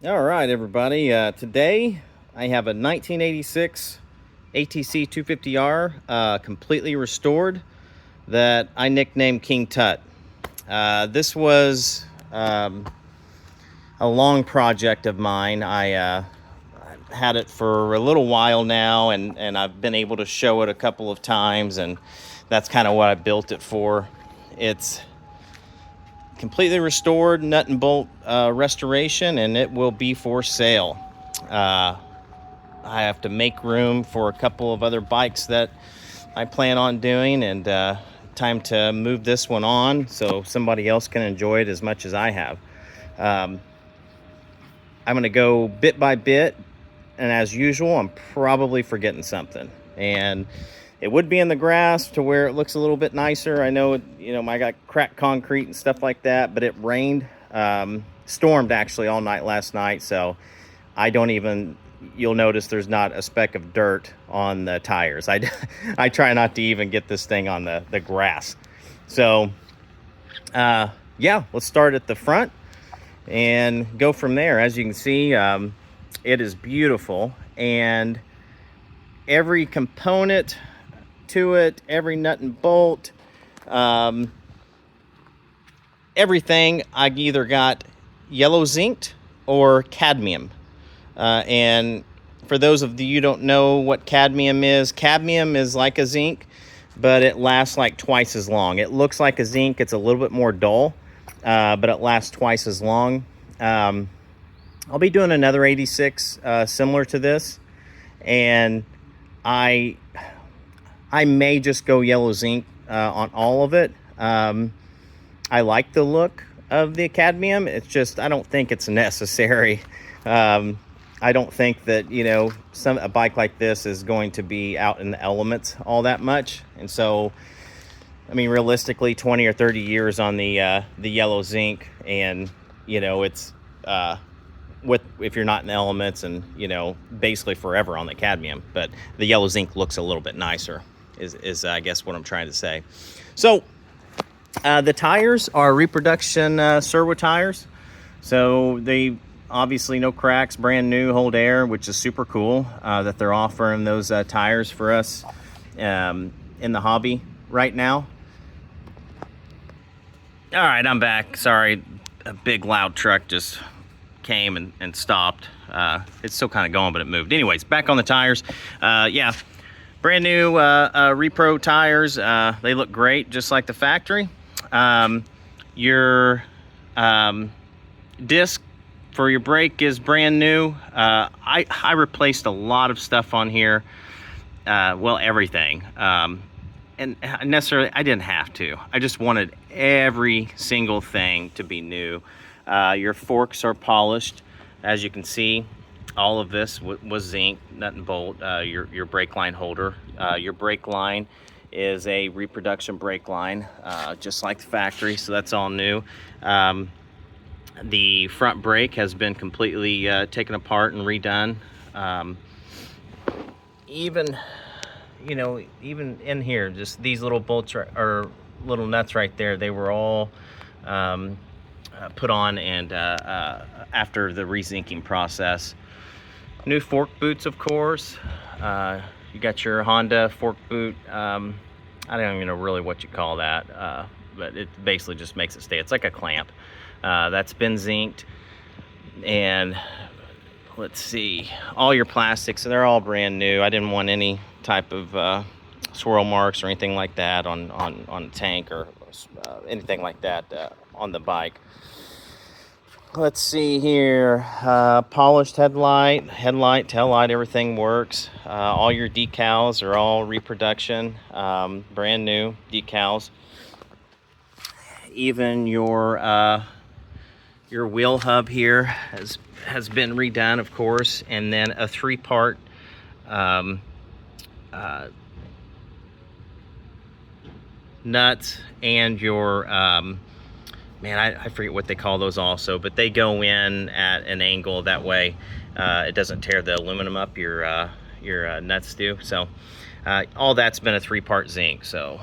All right, everybody. Today I have a 1986 Atc250R completely restored that I nicknamed King Tut. This was a long project of mine. I had it for a little while now, and I've been able to show it a couple of times, and that's kind of what I built it for. It's completely restored, nut and bolt restoration, and it will be for sale. I have to make room for a couple of other bikes that I plan on doing, and time to move this one on so somebody else can enjoy it as much as I have. I'm going to go bit by bit, and as usual, I'm probably forgetting something. And it would be in the grass to where it looks a little bit nicer. I know, I got cracked concrete and stuff like that, but it rained, stormed actually all night last night, so you'll notice there's not a speck of dirt on the tires. I try not to even get this thing on the grass. So, yeah, let's start at the front and go from there. As you can see, it is beautiful, and every component to it, every nut and bolt, everything, I either got yellow zinced or cadmium. And for those of you who don't know what cadmium is like a zinc, but it lasts like twice as long. It looks like a zinc, it's a little bit more dull, but it lasts twice as long. I'll be doing another 86 similar to this, and I may just go yellow zinc on all of it. I like the look of the cadmium. It's just, I don't think it's necessary. I don't think that, a bike like this is going to be out in the elements all that much. And so, I mean, realistically, 20 or 30 years on the yellow zinc, and, it's if you're not in the elements, and, basically forever on the cadmium. But the yellow zinc looks a little bit nicer, is I guess what I'm trying to say. So, the tires are reproduction servo tires. So they obviously no cracks, brand new, hold air, which is super cool that they're offering those tires for us in the hobby right now. All right, I'm back. Sorry, a big loud truck just came and stopped. It's still kind of going, but it moved. Anyways, back on the tires. Yeah, brand new repro tires. They look great, just like the factory. Your disc for your brake is brand new. I replaced a lot of stuff on here. Well, everything. And necessarily, I didn't have to. I just wanted every single thing to be new. Your forks are polished. As you can see, all of this was zinc, nut and bolt. Your brake line holder. Your brake line is a reproduction brake line, just like the factory, so that's all new. The front brake has been completely taken apart and redone. Even in here, just these little bolts or little nuts right there, they were all put on and after the rezinking process. New fork boots, of course. You got your Honda fork boot. I don't even know really what you call that, but it basically just makes it stay. It's like a clamp. That's been zinced. And let's see, all your plastics, they're all brand new. I didn't want any type of swirl marks or anything like that on the tank or anything like that on the bike. Let's see here, polished headlight, tail light, everything works. All your decals are all reproduction, brand new decals. Even your wheel hub here has been redone, of course, and then a 3-part nuts and your I forget what they call those also, but they go in at an angle that way it doesn't tear the aluminum up, your nuts do. So all that's been a 3-part zinc. So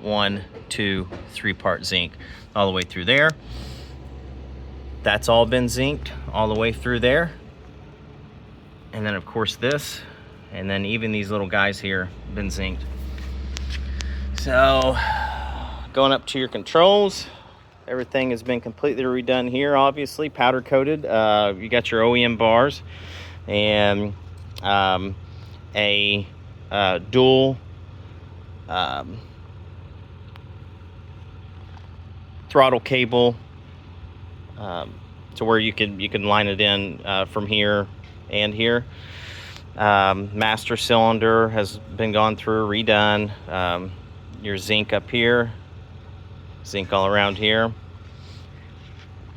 1, 2, 3-part zinc all the way through there. That's all been zinced all the way through there. And then of course this, and then even these little guys here have been zinced. So going up to your controls, everything has been completely redone here, obviously powder coated. You got your OEM bars and a dual throttle cable to where you can line it in from here and here. Master cylinder has been gone through, redone. Your zinc up here, zinc all around here,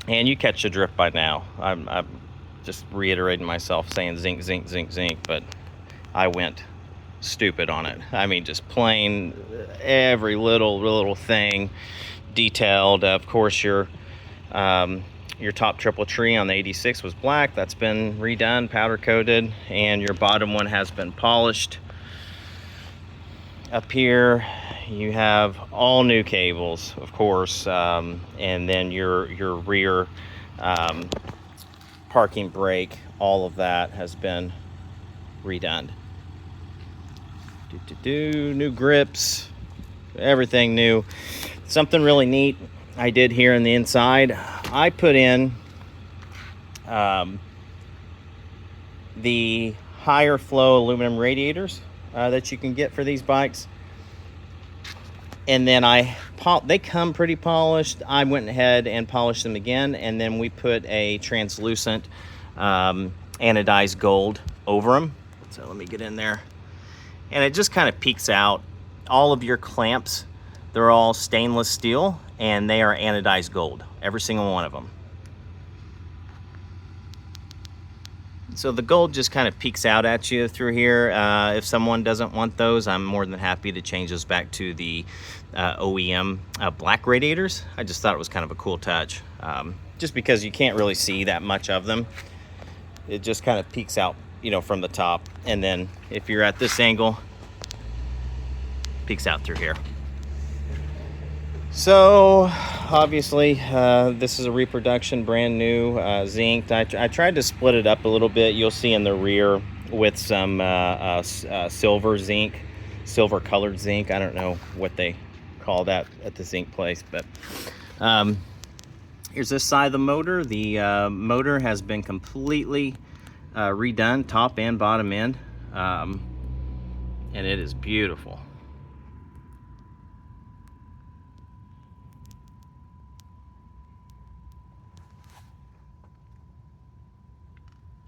and you catch the drift by now. I'm just reiterating myself saying zinc, zinc, zinc, zinc, but I went stupid on it. I mean, just plain every little thing detailed. Of course, your top triple tree on the 86 was black. That's been redone, powder coated, and your bottom one has been polished. Up here you have all new cables, of course, and then your rear parking brake, all of that has been redone. New grips, everything new. Something really neat I did here in the inside, I put in the higher flow aluminum radiators that you can get for these bikes, and then they come pretty polished. I went ahead and polished them again, and then we put a translucent anodized gold over them. So let me get in there, and it just kind of peeks out. All of your clamps, they're all stainless steel, and they are anodized gold, every single one of them. So the gold just kind of peeks out at you through here. If someone doesn't want those, I'm more than happy to change those back to the OEM black radiators. I just thought it was kind of a cool touch, just because you can't really see that much of them. It just kind of peeks out, you know, from the top, and then if you're at this angle, peeks out through here. So obviously this is a reproduction, brand new, zinced. I tried to split it up a little bit. You'll see in the rear with some silver zinc, silver colored zinc. I don't know what they call that at the zinc place, but here's this side of the motor. The motor has been completely redone, top and bottom end, and it is beautiful.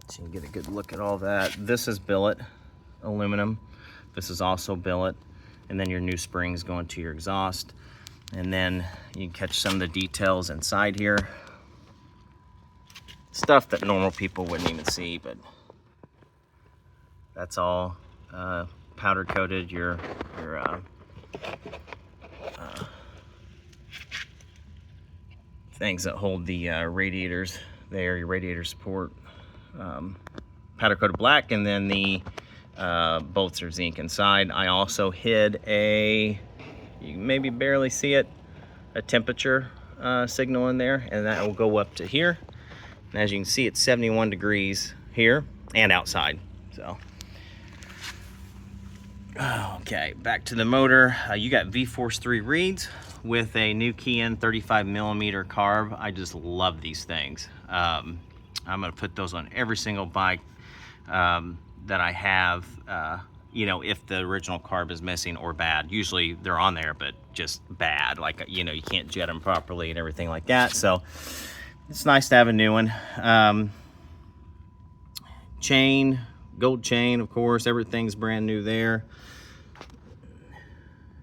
So you can get a good look at all that. This is billet aluminum. This is also billet. And then your new springs going to your exhaust. And then you can catch some of the details inside here. Stuff that normal people wouldn't even see, but that's all powder coated. Your things that hold the radiators there, your radiator support. Powder coated black, and then the bolts are zinc inside. I also hid you can maybe barely see it, a temperature signal in there, and that will go up to here. And as you can see, it's 71 degrees here and outside. So okay, back to the motor. You got V-Force 3 reeds with a new key-in 35mm carb. I just love these things. I'm gonna put those on every single bike that I have, you know, if the original carb is missing or bad. Usually they're on there, but just bad, like, you know, you can't jet them properly and everything like that. So it's nice to have a new one. Chain, gold chain, of course, everything's brand new there.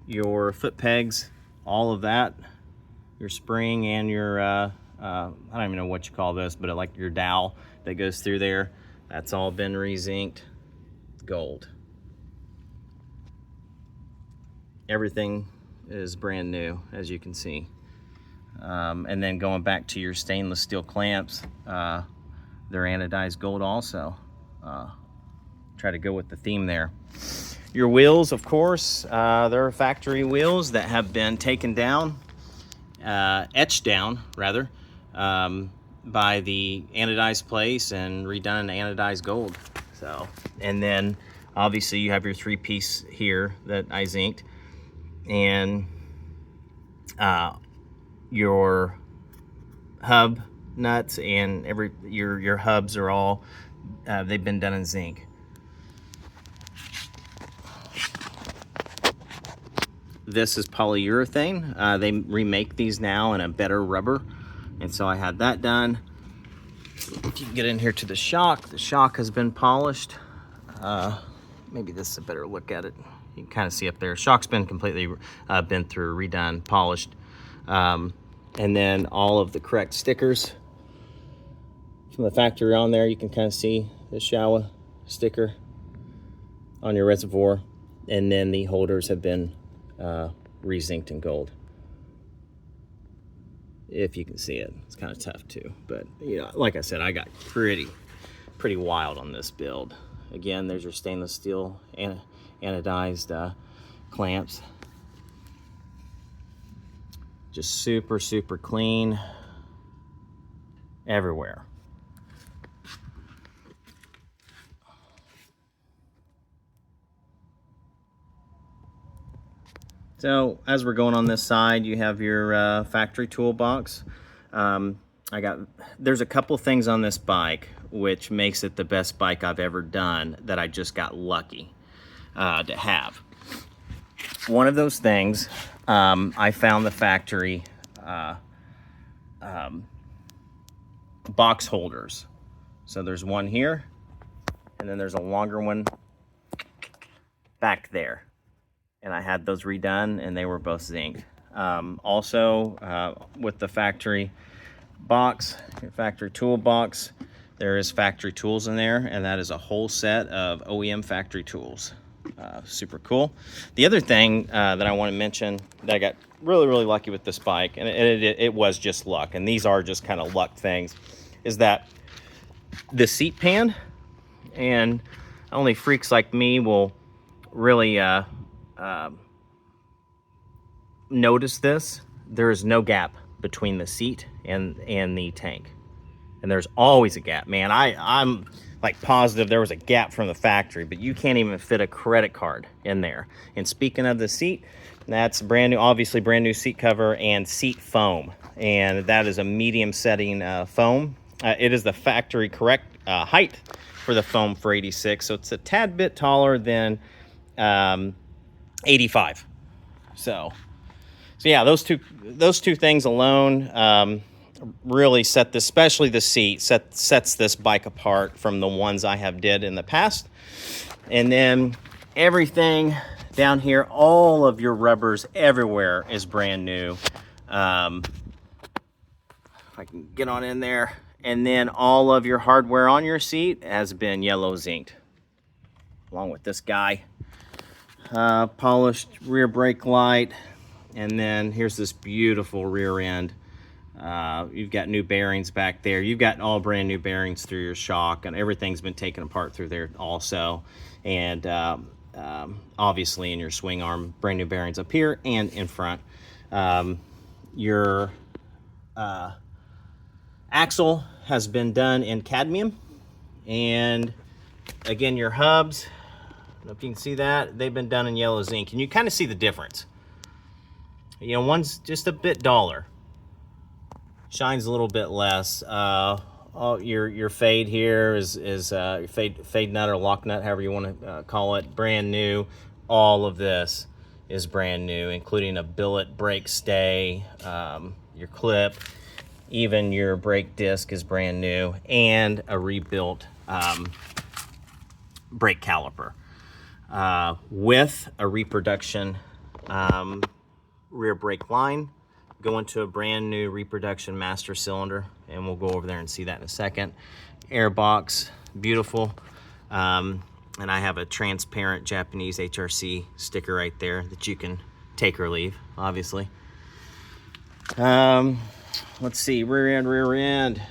Your foot pegs, all of that, your spring and your I don't even know what you call this, but like your dowel that goes through there, that's all been re-zinced gold. Everything is brand new, as you can see. And then going back to your stainless steel clamps, they're anodized gold also. Try to go with the theme there. Your wheels, of course, they're factory wheels that have been taken down, etched down rather, by the anodized place and redone in anodized gold. So, and then obviously you have your 3-piece here that I zinced, and your hub nuts and your hubs are all they've been done in zinc. This is polyurethane. They remake these now in a better rubber, and so I had that done. If you can get in here to the shock has been polished. Maybe this is a better look at it. You can kind of see up there. Shock's been completely been through, redone, polished. And then all of the correct stickers from the factory on there. You can kind of see the Showa sticker on your reservoir. And then the holders have been re-zinced in gold. If you can see it, it's kind of tough too. But you know, like I said, I got pretty wild on this build. Again, there's your stainless steel anodized clamps. Just super clean everywhere. So as we're going on this side, you have your factory toolbox. There's a couple things on this bike which makes it the best bike I've ever done that I just got lucky to have. One of those things, I found the factory box holders. So there's one here, and then there's a longer one back there. And I had those redone, and they were both zinced. Also, with the factory box, your factory toolbox, there is factory tools in there, and that is a whole set of OEM factory tools. Super cool. The other thing that I want to mention that I got really lucky with this bike, and it was just luck, and these are just kind of luck things, is that the seat pan, and only freaks like me will really notice this. There is no gap between the seat and the tank, and there's always a gap, man. I'm like positive there was a gap from the factory, but you can't even fit a credit card in there. And speaking of the seat, that's brand new, obviously brand new seat cover and seat foam, and that is a medium setting foam. It is the factory correct height for the foam for 86, so it's a tad bit taller than 85. So yeah, those two things alone really set this, especially the seat, sets this bike apart from the ones I have did in the past. And then everything down here, all of your rubbers everywhere is brand new. If I can get on in there. And then all of your hardware on your seat has been yellow zinced, along with this guy. Polished rear brake light, and then here's this beautiful rear end. You've got new bearings back there. You've got all brand new bearings through your shock, and everything's been taken apart through there also. And obviously in your swing arm, brand new bearings up here and in front. Your axle has been done in cadmium, and again, your hubs, I don't know if you can see that, they've been done in yellow zinc, and you kind of see the difference. You know, one's just a bit duller, shines a little bit less. Your fade here is your fade nut or lock nut, however you want to call it, brand new. All of this is brand new, including a billet brake stay, your clip, even your brake disc is brand new, and a rebuilt brake caliper with a reproduction rear brake line going to a brand new reproduction master cylinder, and we'll go over there and see that in a second. Air box, beautiful. And I have a transparent Japanese HRC sticker right there that you can take or leave, obviously. Let's see, rear end.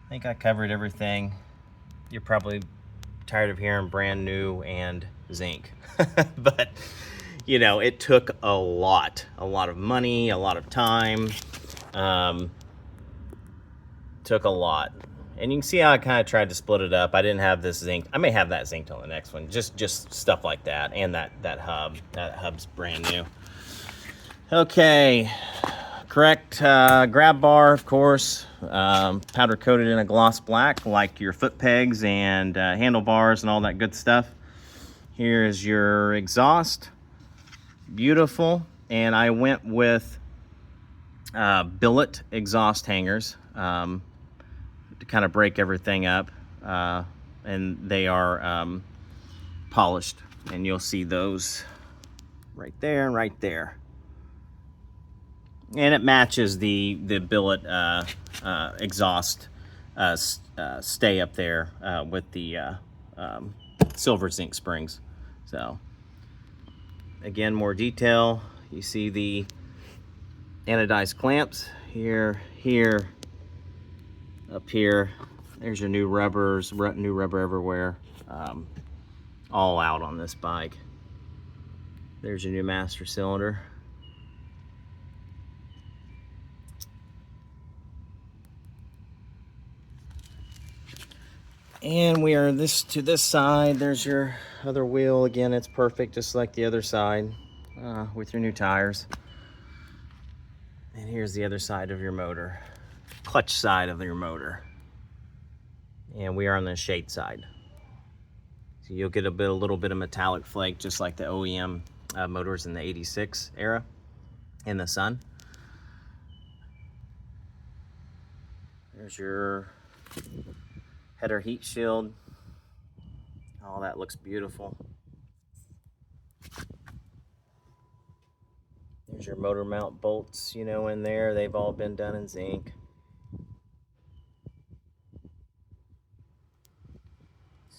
I think I covered everything. You're probably tired of hearing brand new and zinc, but you know, it took a lot of money, a lot of time, Took a lot. And you can see how I kind of tried to split it up. I didn't have this zinc. I may have that zinced on the next one. Just stuff like that. And that hub. That hub's brand new. Okay. Correct grab bar, of course. Powder coated in a gloss black, like your foot pegs and handlebars and all that good stuff. Here is your exhaust. Beautiful. And I went with billet exhaust hangers. To kind of break everything up, and they are polished, and you'll see those right there and right there, and it matches the billet exhaust stay up there with the silver zinc springs. So again, more detail. You see the anodized clamps here, up here. There's your new rubbers, new rubber everywhere, all out on this bike. There's your new master cylinder. And we are to this side. There's your other wheel. Again, it's perfect, just like the other side, with your new tires. And here's the other side of your motor. Clutch side of your motor, and we are on the shade side, so you'll get a little bit of metallic flake, just like the OEM motors in the 86 era in the sun. There's your header heat shield. All that looks beautiful. There's your motor mount bolts, in there. They've all been done in zinc.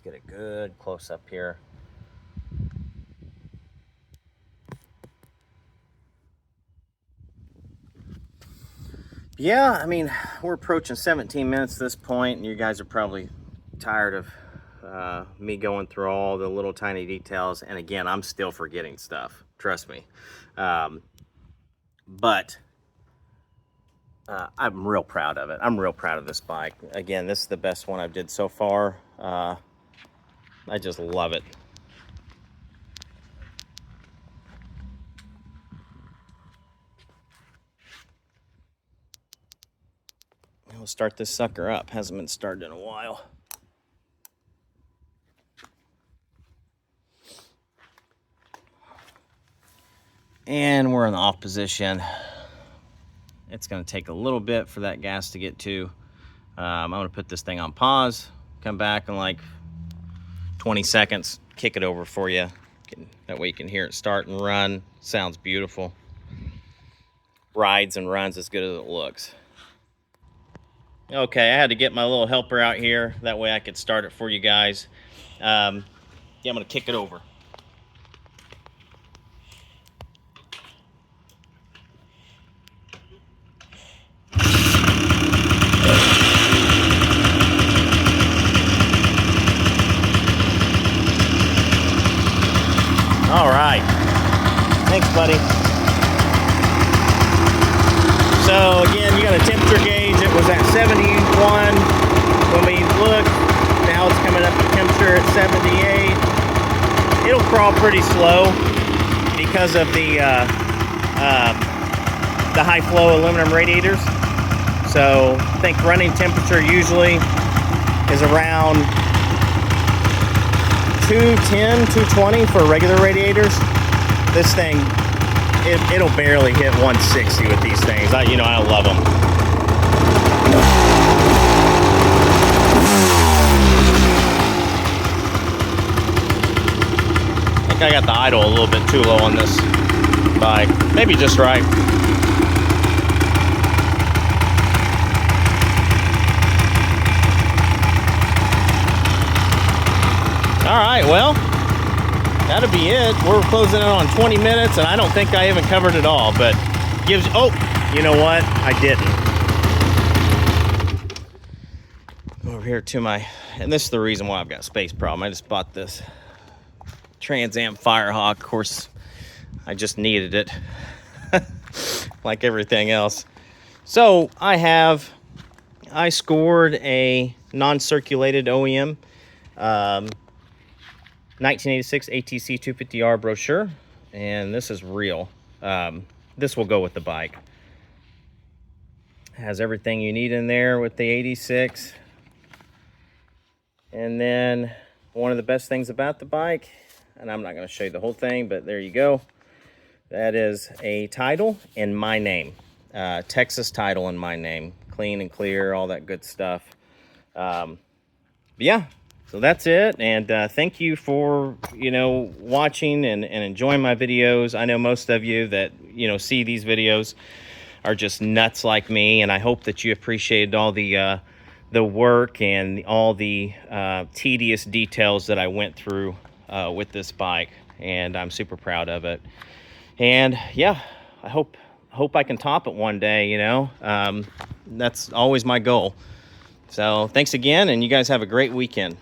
Get a good close up here. Yeah, I mean, we're approaching 17 minutes at this point, and you guys are probably tired of me going through all the little tiny details. And again, I'm still forgetting stuff, trust me. But I'm real proud of it. I'm real proud of this bike. Again, this is the best one I've did so far. I just love it. We'll start this sucker up. Hasn't been started in a while. And we're in the off position. It's going to take a little bit for that gas to get to. I'm going to put this thing on pause, come back in like 20 seconds, kick it over for you. That way you can hear it start and run. Sounds beautiful. Rides and runs as good as it looks. Okay, I had to get my little helper out here. That way I could start it for you guys. Yeah, I'm going to kick it over. All right. Thanks, buddy. So again, you got a temperature gauge. It was at 71 when we looked. Now it's coming up to temperature at 78. It'll crawl pretty slow because of the high flow aluminum radiators. So I think running temperature usually is around 210, 220 for regular radiators. This thing, it'll barely hit 160 with these things. I love them. I think I got the idle a little bit too low on this bike. Maybe just right. All right, well, that'll be it. We're closing in on 20 minutes, and I don't think I even covered it all, but gives, oh, you know what? I didn't. Over here to my, and this is the reason why I've got a space problem. I just bought this Trans Am Firehawk. Of course, I just needed it, like everything else. So I scored a non-circulated OEM 1986 Atc250R brochure, and this is real. This will go with the bike. Has everything you need in there with the 86. And then one of the best things about the bike, and I'm not going to show you the whole thing, but there you go. That is a title in my name. Texas title in my name. Clean and clear, all that good stuff. Yeah, so that's it. And thank you for, watching and enjoying my videos. I know most of you that, see these videos are just nuts like me, and I hope that you appreciated all the work and all the tedious details that I went through with this bike, and I'm super proud of it. And yeah, I hope I can top it one day. That's always my goal. So thanks again, and you guys have a great weekend.